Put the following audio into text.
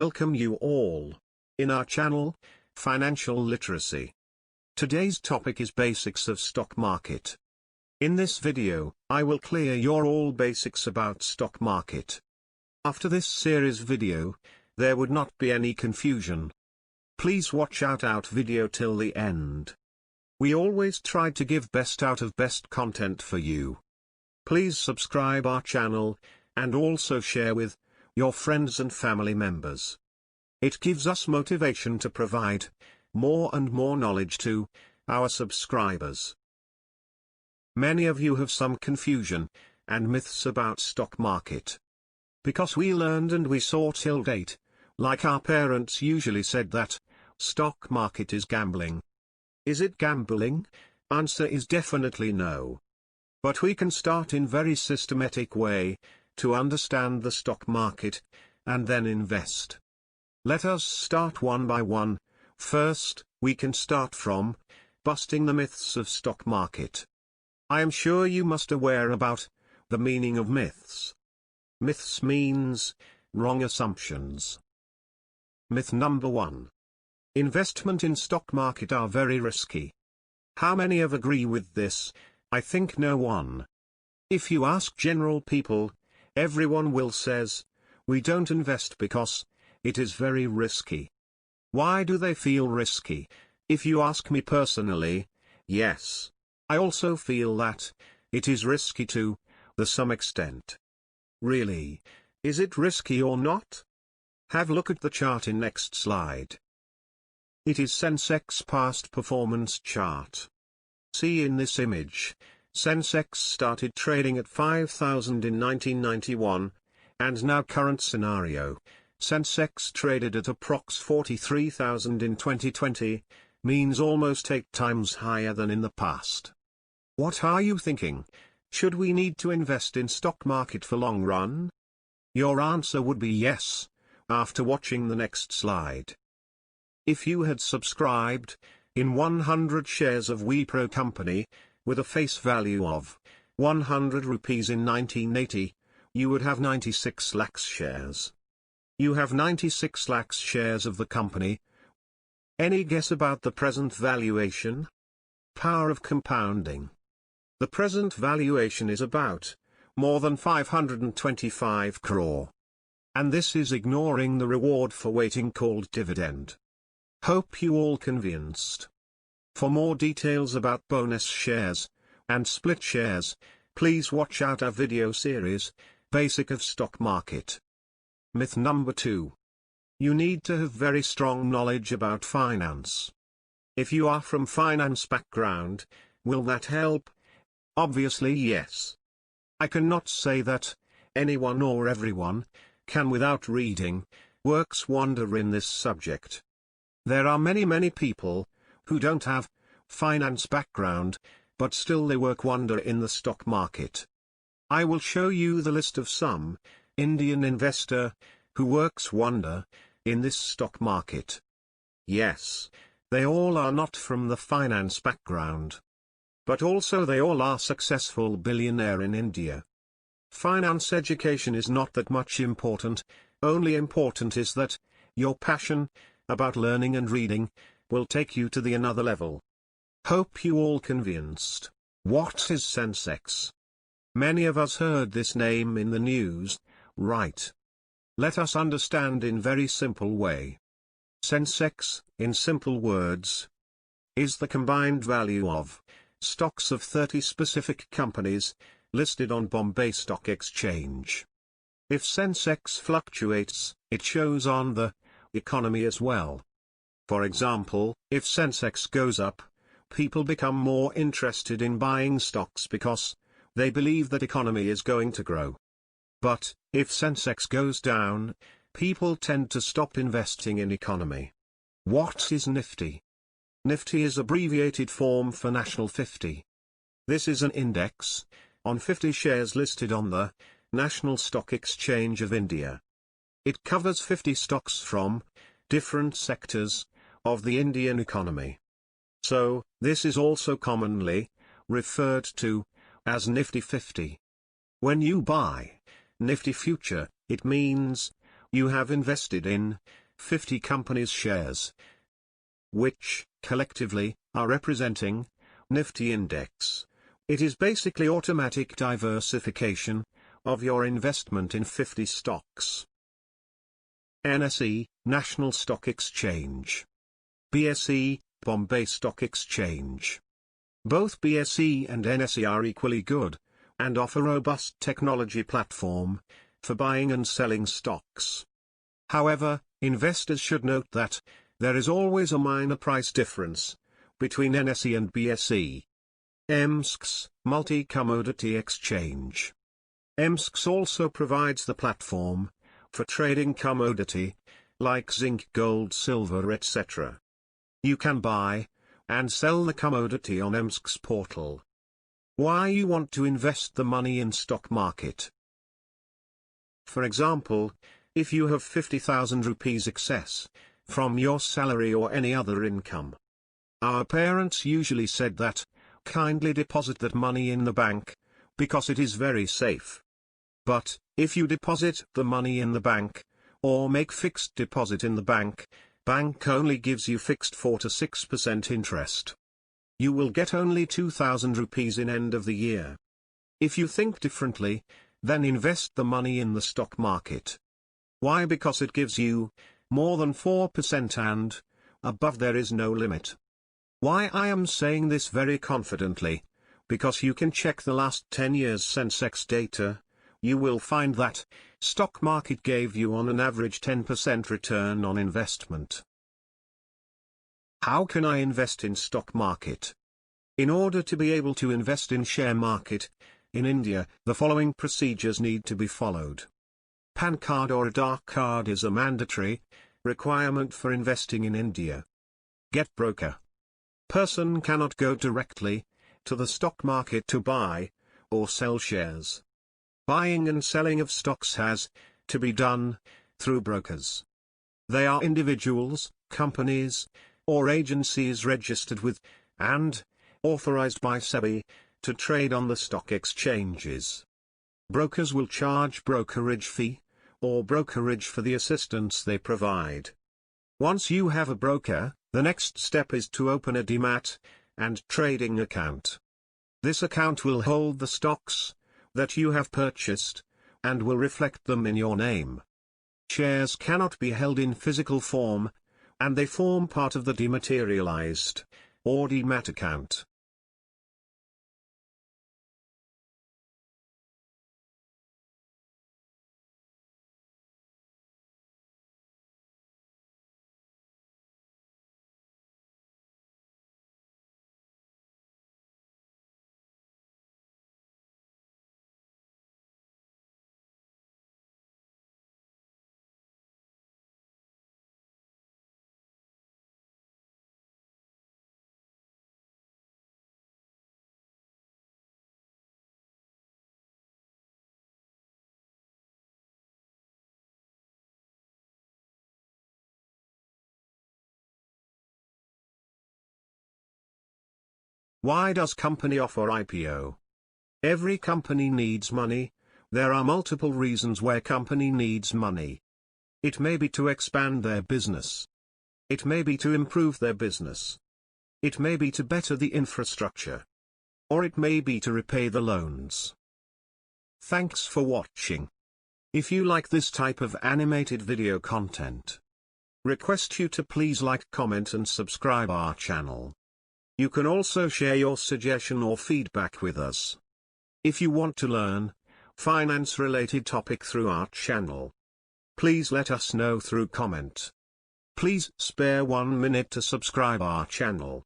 Welcome you all in our channel, Financial Literacy. Today's topic is basics of stock market. In this video, I will clear your all basics about stock market. After this series video, there would not be any confusion. Please watch out video till the end. We always try to give best out of best content for you. Please subscribe our channel, and also share with your friends and family members. It gives us motivation to provide more and more knowledge to our subscribers. Many of you have some confusion and myths about stock market. Because we learned and we saw till date, like our parents usually said, that stock market is gambling. Is it gambling? Answer is definitely no. But we can start in very systematic way to understand the stock market, and then invest. Let us start one by one. First, we can start from busting the myths of stock market. I am sure you must aware about the meaning of myths. Myths means wrong assumptions. Myth number 1. Investment in stock market are very risky. How many of agree with this? I think no one. If you ask general people, everyone will says, we don't invest because it is very risky. Why do they feel risky? If you ask me personally, yes, I also feel that it is risky to some extent. Really, is it risky or not? Have a look at the chart in next slide. It is Sensex past performance chart. See in this image, Sensex started trading at 5,000 in 1991, and now current scenario, Sensex traded at approx 43,000 in 2020, means almost 8 times higher than in the past. What are you thinking? Should we need to invest in stock market for long run? Your answer would be yes, after watching the next slide. If you had subscribed in 100 shares of Wipro company, with a face value of 100 rupees in 1980, you would have 96 lakhs shares. You have 96 lakhs shares of the company. Any guess about the present valuation? Power of compounding. The present valuation is about more than 525 crore. And this is ignoring the reward for waiting called dividend. Hope you all convinced. For more details about bonus shares and split shares, please watch out our video series, Basic of Stock Market. Myth number 2. You need to have very strong knowledge about finance. If you are from finance background, will that help? Obviously yes. I cannot say that anyone or everyone can without reading works wonder in this subject. There are many people who don't have finance background, but still they work wonder in the stock market. I will show you the list of some Indian investor who works wonder in this stock market. Yes, they all are not from the finance background. But also they all are successful billionaire in India. Finance education is not that much important, only important is that your passion about learning and reading will take you to the another level. Hope you all convinced. What is Sensex? Many of us heard this name in the news, right? Let us understand in very simple way. Sensex, in simple words, is the combined value of stocks of 30 specific companies, listed on Bombay Stock Exchange. If Sensex fluctuates, it shows on the economy as well. For example, if Sensex goes up, people become more interested in buying stocks because they believe that economy is going to grow. But if Sensex goes down, people tend to stop investing in economy. What is Nifty? Nifty is abbreviated form for National 50. This is an index on 50 shares listed on the National Stock Exchange of India. It covers 50 stocks from different sectors of the Indian economy. So, this is also commonly referred to as Nifty 50. When you buy Nifty future, it means you have invested in 50 companies' shares, which, collectively, are representing Nifty index. It is basically automatic diversification of your investment in 50 stocks. NSE, National Stock Exchange. BSE, Bombay Stock Exchange. Both BSE and NSE are equally good, and offer a robust technology platform for buying and selling stocks. However, investors should note that there is always a minor price difference between NSE and BSE. MSCI, Multi-Commodity Exchange. MSCI also provides the platform for trading commodity, like zinc, gold, silver, etc. You can buy and sell the commodity on MSCI's portal. Why you want to invest the money in stock market? For example, if you have 50,000 rupees excess from your salary or any other income. Our parents usually said that, kindly deposit that money in the bank, because it is very safe. But, if you deposit the money in the bank, or make fixed deposit in the bank only gives you fixed 4 to 6% interest. You will get only 2,000 rupees in end of the year. If you think differently, then invest the money in the stock market. Why? Because it gives you more than 4% and above there is no limit. Why I am saying this very confidently? Because you can check the last 10 years Sensex data. You will find that stock market gave you on an average 10% return on investment. How can I invest in stock market? In order to be able to invest in share market in India, the following procedures need to be followed. PAN card or Aadhaar card is a mandatory requirement for investing in India. Get broker. Person cannot go directly to the stock market to buy or sell shares. Buying and selling of stocks has to be done through brokers. They are individuals, companies, or agencies registered with and authorized by SEBI to trade on the stock exchanges. Brokers will charge brokerage fee or brokerage for the assistance they provide. Once you have a broker, the next step is to open a demat and trading account. This account will hold the stocks that you have purchased, and will reflect them in your name. Shares cannot be held in physical form, and they form part of the dematerialized, or demat account. Why does company offer IPO? Every company needs money. There are multiple reasons where company needs money. It may be to expand their business. It may be to improve their business. It may be to better the infrastructure. Or it may be to repay the loans. Thanks for watching. If you like this type of animated video content, request you to please like, comment and subscribe our channel. You can also share your suggestion or feedback with us. If you want to learn finance related topic through our channel, please let us know through comment. Please spare 1 minute to subscribe our channel.